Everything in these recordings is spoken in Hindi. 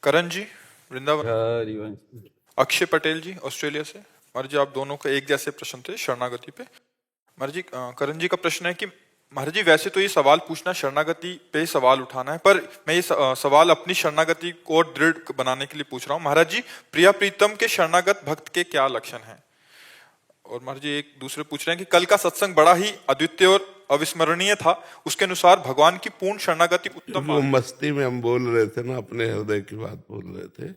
करण जी वृंदावन, हरिवंश। अक्षय पटेल जी ऑस्ट्रेलिया से। महाराज जी, आप दोनों का एक जैसे प्रश्न थे शरणागति पे। महाराज जी, करण जी का प्रश्न है कि महाराज जी, वैसे तो ये सवाल पूछना शरणागति पे सवाल उठाना है, पर मैं ये सवाल अपनी शरणागति को और दृढ़ बनाने के लिए पूछ रहा हूँ। महाराज जी, प्रिया प्रीतम के शरणागत भक्त के क्या लक्षण हैं? और महाराज जी एक दूसरे पूछ रहे हैं कि कल का सत्संग बड़ा ही अद्वितीय और अविस्मरणीय था, उसके अनुसार भगवान की पूर्ण शरणागति उत्तम। वो मस्ती में हम बोल रहे थे ना, अपने हृदय की बात बोल रहे थे।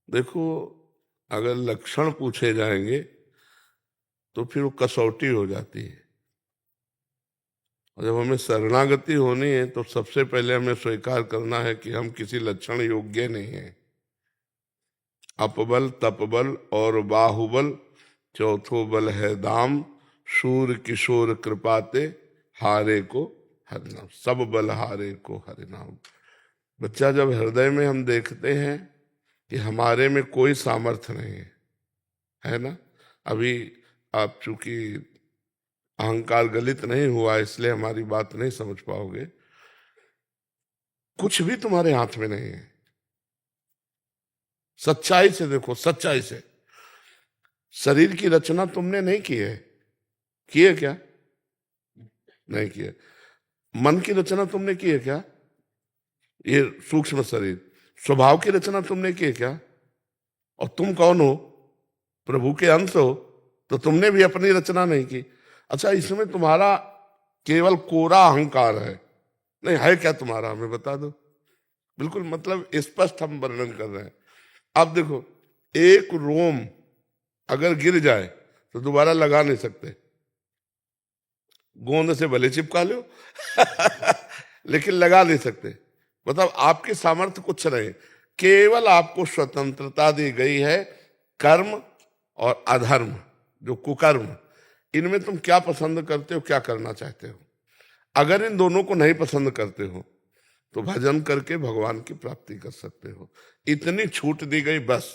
देखो, अगर लक्षण पूछे जाएंगे तो फिर वो कसौटी हो जाती है। और जब हमें शरणागति होनी है तो सबसे पहले हमें स्वीकार करना है कि हम किसी लक्षण योग्य नहीं हैं। अपबल, तपबल और बाहुबल, चौथो बल है दाम, शूर किशोर कृपाते, हारे को हरिनाम, सब बल हारे को हरिनाम। बच्चा, जब हृदय में हम देखते हैं कि हमारे में कोई सामर्थ्य नहीं है ना। अभी आप चूंकि अहंकार गलित नहीं हुआ इसलिए हमारी बात नहीं समझ पाओगे। कुछ भी तुम्हारे हाथ में नहीं है। सच्चाई से देखो, सच्चाई से। शरीर की रचना तुमने नहीं की है, की है क्या? नहीं की है। मन की रचना तुमने की है क्या? ये सूक्ष्म शरीर, स्वभाव की रचना तुमने की है क्या? और तुम कौन हो? प्रभु के अंश हो, तो तुमने भी अपनी रचना नहीं की। अच्छा, इसमें तुम्हारा केवल कोरा अहंकार है। नहीं है क्या तुम्हारा? हमें बता दो। बिल्कुल मतलब स्पष्ट हम वर्णन कर रहे हैं। अब देखो, एक रोम अगर गिर जाए तो दोबारा लगा नहीं सकते। गोंद से भले चिपका लो लेकिन लगा नहीं सकते। मतलब आपके सामर्थ्य कुछ नहीं, केवल आपको स्वतंत्रता दी गई है। कर्म और अधर्म, जो कुकर्म, इनमें तुम क्या पसंद करते हो, क्या करना चाहते हो। अगर इन दोनों को नहीं पसंद करते हो तो भजन करके भगवान की प्राप्ति कर सकते हो। इतनी छूट दी गई बस,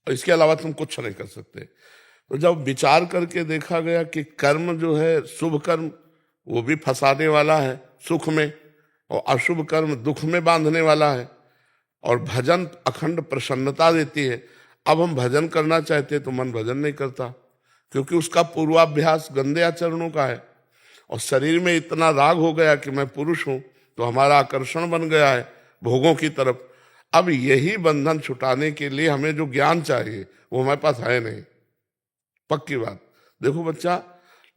और इसके अलावा तुम कुछ नहीं कर सकते। तो जब विचार करके देखा गया कि कर्म जो है, शुभ कर्म, वो भी फंसाने वाला है सुख में, और अशुभ कर्म दुख में बांधने वाला है, और भजन अखंड प्रसन्नता देती है। अब हम भजन करना चाहते तो मन भजन नहीं करता, क्योंकि उसका पूर्वाभ्यास गंदे आचरणों का है। और शरीर में इतना राग हो गया कि मैं पुरुष हूं, तो हमारा आकर्षण बन गया है भोगों की तरफ। अब यही बंधन छुटाने के लिए हमें जो ज्ञान चाहिए वो हमारे पास है नहीं। पक्की बात। देखो बच्चा,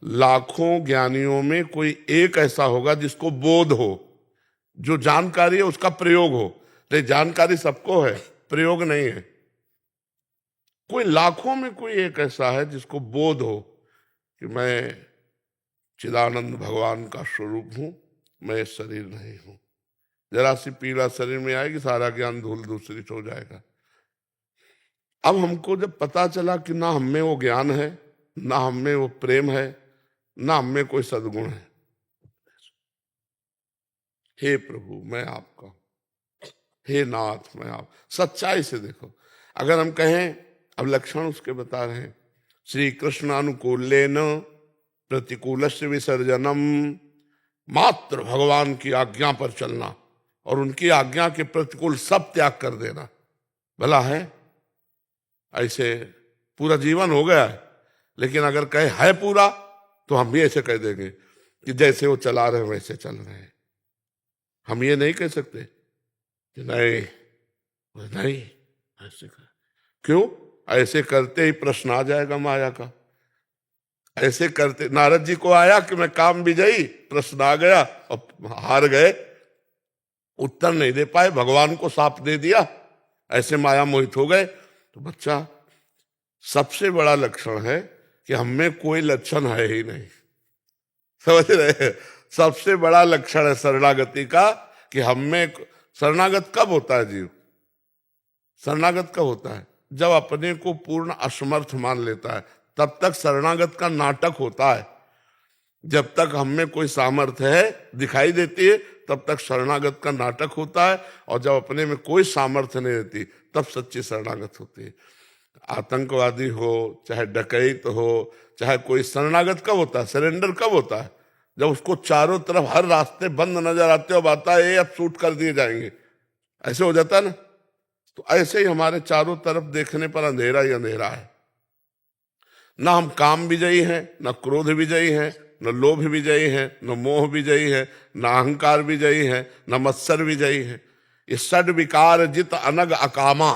लाखों ज्ञानियों में कोई एक ऐसा होगा जिसको बोध हो, जो जानकारी है उसका प्रयोग हो। तो जानकारी सबको है, प्रयोग नहीं है। कोई लाखों में कोई एक ऐसा है जिसको बोध हो कि मैं चिदानंद भगवान का स्वरूप हूं, मैं शरीर नहीं हूं। जरा सी पीड़ा शरीर में आएगी, सारा ज्ञान धूल दूसरित हो जाएगा। अब हमको जब पता चला कि ना हम में वो ज्ञान है, ना हम में वो प्रेम है, ना हम में कोई सद्गुण है, हे प्रभु मैं आपका, हे नाथ मैं आप। सच्चाई से देखो, अगर हम कहें, अब लक्षण उसके बता रहे हैं, श्री कृष्णानुकूलेन प्रतिकूलस्य विसर्जनम, मात्र भगवान की आज्ञा पर चलना और उनकी आज्ञा के प्रतिकूल सब त्याग कर देना। भला है? ऐसे पूरा जीवन हो गया है। लेकिन अगर कहे है पूरा, तो हम भी ऐसे कह देंगे कि जैसे वो चला रहे वैसे चल रहे हैं। हम ये नहीं कह सकते कि नहीं नहीं ऐसे कर। क्यों? ऐसे करते ही प्रश्न आ जाएगा माया का। ऐसे करते नारद जी को आया कि मैं काम विजयी, प्रश्न आ गया और हार गए, उत्तर नहीं दे पाए, भगवान को साप दे दिया, ऐसे माया मोहित हो गए। तो बच्चा, सबसे बड़ा लक्षण है कि हम में कोई लक्षण है ही नहीं। समझ रहे? सबसे बड़ा लक्षण है शरणागति का कि हम में। शरणागत कब होता है जीव? शरणागत कब होता है? जब अपने को पूर्ण असमर्थ मान लेता है, तब तक शरणागत का नाटक होता है। जब तक हम में कोई सामर्थ्य है दिखाई देती है, तब तक शरणागत का नाटक होता है। और जब अपने में कोई सामर्थ्य नहीं रहती, तब सच्ची शरणागत होती है। आतंकवादी हो, चाहे डकैत हो, चाहे कोई, शरणागत कब होता है? सरेंडर कब होता है? जब उसको चारों तरफ हर रास्ते बंद नजर आते हो, अब आता है ये अब शूट कर दिए जाएंगे, ऐसे हो जाता है ना। तो ऐसे ही हमारे चारों तरफ देखने पर अंधेरा ही अंधेरा है। ना हम काम विजयी हैं, ना क्रोध विजयी हैं, न लोभ विजयी हैं, न मोह विजयी है, न अहंकार विजयी है, न मत्सर विजयी है। ये षड विकार जित अनग अकामा।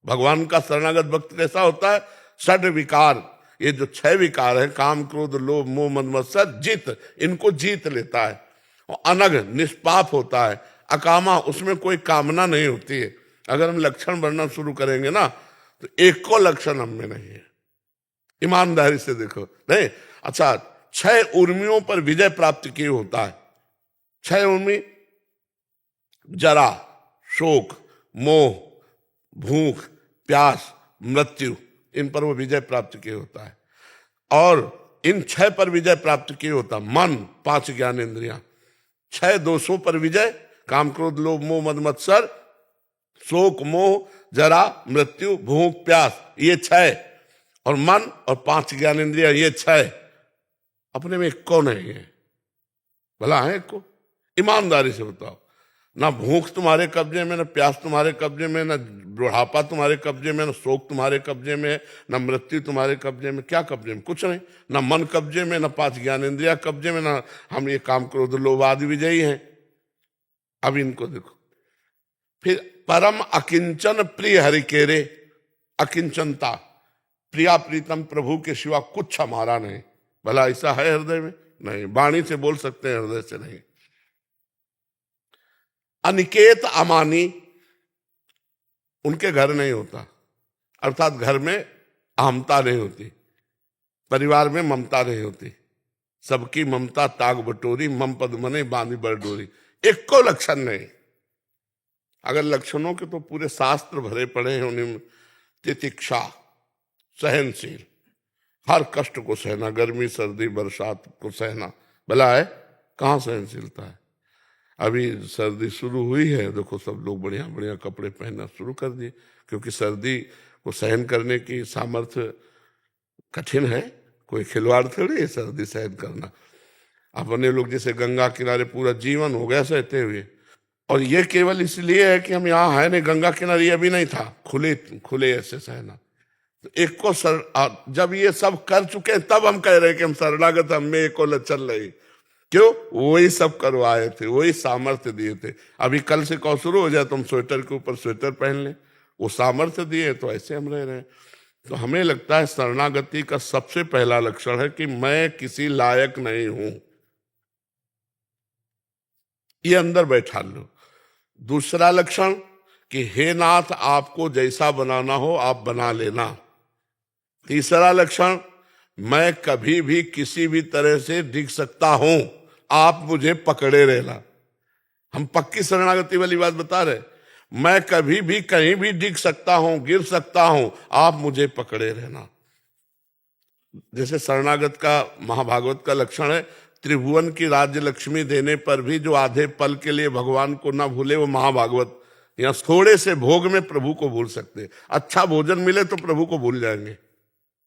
भगवान का शरणागत भक्त कैसा होता है? षड विकार, ये जो 6 विकार है, काम क्रोध लोभ मोह मद मत्सर, जित, इनको जीत लेता है। और अनग, निष्पाप होता है। अकामा, उसमें कोई कामना नहीं होती है। अगर हम लक्षण वर्णन शुरू करेंगे ना, तो एक को लक्षण हम में नहीं है। ईमानदारी से देखो, नहीं। अच्छा, 6 उर्मियों पर विजय प्राप्त किए होता है। 6 उर्मी, जरा, शोक, मोह, भूख, प्यास, मृत्यु, इन पर वो विजय प्राप्त किए होता है। और इन 6 पर विजय प्राप्त किए होता है। मन, 5 ज्ञान इंद्रियां, 6 दोषों पर विजय, काम क्रोध लोभ मोह मद मत्सर, शोक मोह, जरा मृत्यु, भूख प्यास, ये 6। और मन और 5 ज्ञान इंद्रिया, ये 6। अपने में एक को नहीं है। भला है एक को? ईमानदारी से बताओ। ना भूख तुम्हारे कब्जे में, ना प्यास तुम्हारे कब्जे में, ना बुढ़ापा तुम्हारे कब्जे में, ना शोक तुम्हारे कब्जे में, ना मृत्यु तुम्हारे कब्जे में। क्या कब्जे में? कुछ नहीं। ना मन कब्जे में, ना 5 ज्ञान इंद्रिया कब्जे में, ना हम ये काम क्रोध लोभ आदि विजयी हैं। अब इनको देखो। फिर परम अकिंचन प्रिय हरि केरे, अकिंचनता, प्रिया प्रीतम प्रभु के सिवा कुछ हमारा नहीं। भला ऐसा है हृदय में? नहीं। वाणी से बोल सकते हैं, हृदय से नहीं। अनिकेत अमानी, उनके घर नहीं होता, अर्थात घर में अहमता नहीं होती, परिवार में ममता नहीं होती। सबकी ममता ताग बटोरी, मम पद मने बांधी बरडोरी। एक को लक्षण नहीं। अगर लक्षणों के तो पूरे शास्त्र भरे पड़े हैं उन्हीं में। तितिक्षा, सहनशील, हर कष्ट को सहना, गर्मी सर्दी बरसात को सहना। भला है? कहाँ सहनशीलता है? अभी सर्दी शुरू हुई है, देखो सब लोग बढ़िया बढ़िया कपड़े पहनना शुरू कर दिए, क्योंकि सर्दी को सहन करने की सामर्थ्य कठिन है। कोई खिलवाड़ थोड़ी है सर्दी सहन करना। अपने लोग जैसे गंगा किनारे पूरा जीवन हो गया सहते हुए, और ये केवल इसलिए है कि हम यहाँ है नहीं, गंगा किनारे ये अभी नहीं था, खुले खुले ऐसे सहना। तो एक को जब ये सब कर चुके हैं, तब हम कह रहे हैं कि हम शरणागत, हम में एक को चल रही। क्यों? वही सब करवाए थे, वही सामर्थ्य दिए थे। अभी कल से कौ शुरू हो जाए तुम स्वेटर के ऊपर स्वेटर पहन ले, वो सामर्थ्य दिए, तो ऐसे हम रह रहे हैं। तो हमें लगता है शरणागति का सबसे पहला लक्षण है कि मैं किसी लायक नहीं हूं, ये अंदर बैठा लो। दूसरा लक्षण कि हे नाथ, आपको जैसा बनाना हो आप बना लेना। तीसरा लक्षण, मैं कभी भी किसी भी तरह से डिग सकता हूं, आप मुझे पकड़े रहना। हम पक्की शरणागति वाली बात बता रहे। मैं कभी भी कहीं भी डिग सकता हूं, गिर सकता हूं, आप मुझे पकड़े रहना। जैसे शरणागत का महाभागवत का लक्षण है, त्रिभुवन की राज्य लक्ष्मी देने पर भी जो आधे पल के लिए भगवान को ना भूले, वो महाभागवत। या थोड़े से भोग में प्रभु को भूल सकते। अच्छा भोजन मिले तो प्रभु को भूल जाएंगे,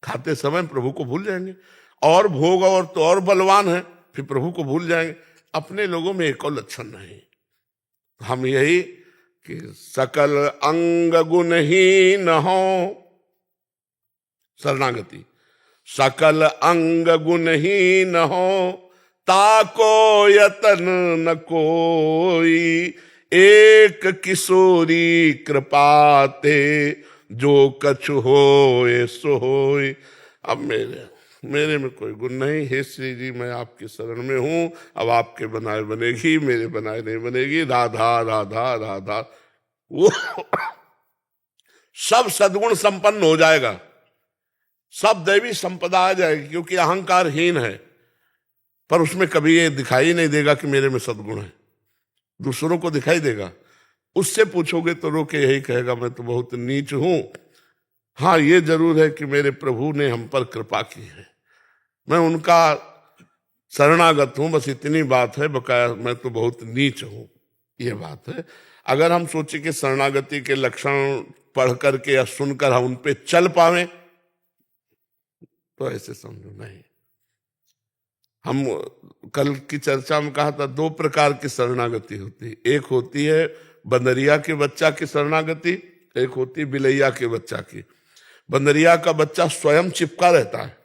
खाते समय प्रभु को भूल जाएंगे। और भोग और तो और बलवान है, फिर प्रभु को भूल जाएंगे। अपने लोगों में एक और लक्षण नहीं। हम यही कि सकल अंग गुणहीन हो, शरणागति, सकल अंग गुणहीन हो, ताको यतन न कोई, एक किशोरी कृपाते, जो कछु होए सो होए। अब मेरे में कोई गुण नहीं। हे श्री जी, मैं आपकी शरण में हूं। अब आपके बनाए बनेगी, मेरे बनाए नहीं बनेगी। राधा राधा राधा, वो सब सद्गुण संपन्न हो जाएगा, सब दैवी संपदा आ जाएगी, क्योंकि अहंकारहीन है। पर उसमें कभी ये दिखाई नहीं देगा कि मेरे में सद्गुण है, दूसरों को दिखाई देगा। उससे पूछोगे तो रो के यही कहेगा, मैं तो बहुत नीच हूं। हाँ, ये जरूर है कि मेरे प्रभु ने हम पर कृपा की है, मैं उनका शरणागत हूं, बस इतनी बात है। बकाया मैं तो बहुत नीच हूं, ये बात है। अगर हम सोचे कि शरणागति के लक्षण पढ़ करके या सुनकर हम उन पे चल पावे, तो ऐसे समझो नहीं। हम कल की चर्चा में कहा था 2 प्रकार की शरणागति होती है। एक होती है बंदरिया के बच्चा की शरणागति, एक होती है बिलैया के बच्चा की। बंदरिया का बच्चा स्वयं चिपका रहता है,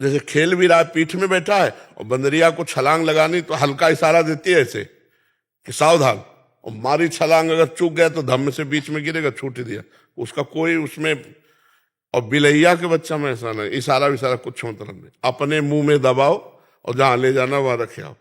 जैसे खेल भी रहा है, पीठ में बैठा है और बंदरिया को छलांग लगानी तो हल्का इशारा देती है ऐसे कि सावधान, और मारी छलांग, अगर चूक गया तो धम्म से बीच में गिरेगा, छूट दिया, उसका कोई उसमें। और बिलैया के बच्चा में ऐसा नहीं, इशारा विशारा कुछ मतलब नहीं, अपने मुंह में दबाओ और जहां ले जाना वहां रखे आओ।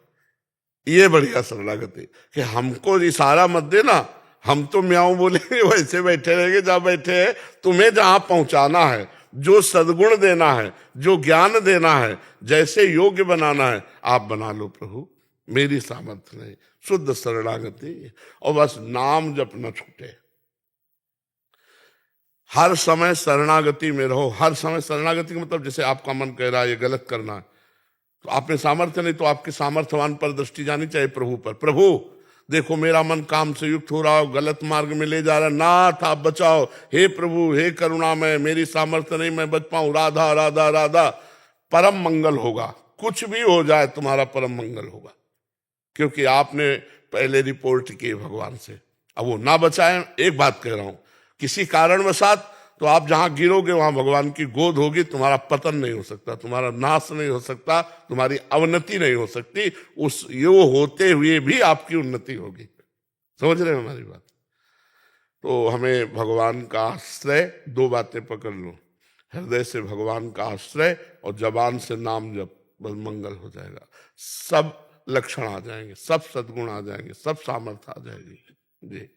ये बढ़िया शरणागति कि हमको इशारा मत देना, हम तो म्याऊं बोलेंगे, वैसे बैठे रहेंगे जहां बैठे हैं, तुम्हें जहां पहुंचाना है, जो सद्गुण देना है, जो ज्ञान देना है, जैसे योग्य बनाना है, आप बना लो प्रभु, मेरी सामर्थ्य नहीं। शुद्ध शरणागति, और बस नाम जप न छूटे। हर समय शरणागति में रहो। हर समय शरणागति का मतलब जैसे आपका मन कह रहा है ये गलत करना है, तो आप में सामर्थ्य नहीं, तो आपके सामर्थ्यवान पर दृष्टि जानी चाहिए प्रभु पर। प्रभु देखो मेरा मन काम से युक्त हो रहा हो, गलत मार्ग में ले जा रहा है, नाथ आप बचाओ, हे प्रभु हे करुणामय, मेरी सामर्थ्य नहीं, मैं बच पाऊं, राधा राधा राधा। परम मंगल होगा, कुछ भी हो जाए तुम्हारा परम मंगल होगा, क्योंकि आपने पहले रिपोर्ट की भगवान से। अब वो ना बचाए, एक बात कह रहा हूं, किसी कारणवशात तो आप जहां गिरोगे वहां भगवान की गोद होगी, तुम्हारा पतन नहीं हो सकता, तुम्हारा नाश नहीं हो सकता, तुम्हारी अवनति नहीं हो सकती, उस यो होते हुए भी आपकी उन्नति होगी। समझ रहे हो हमारी बात? तो हमें भगवान का आश्रय, 2 बातें पकड़ लो, हृदय से भगवान का आश्रय और जबान से नाम जप, बस मंगल हो जाएगा। सब लक्षण आ जाएंगे, सब सद्गुण आ जाएंगे, सब सामर्थ्य आ जाएगी। जी।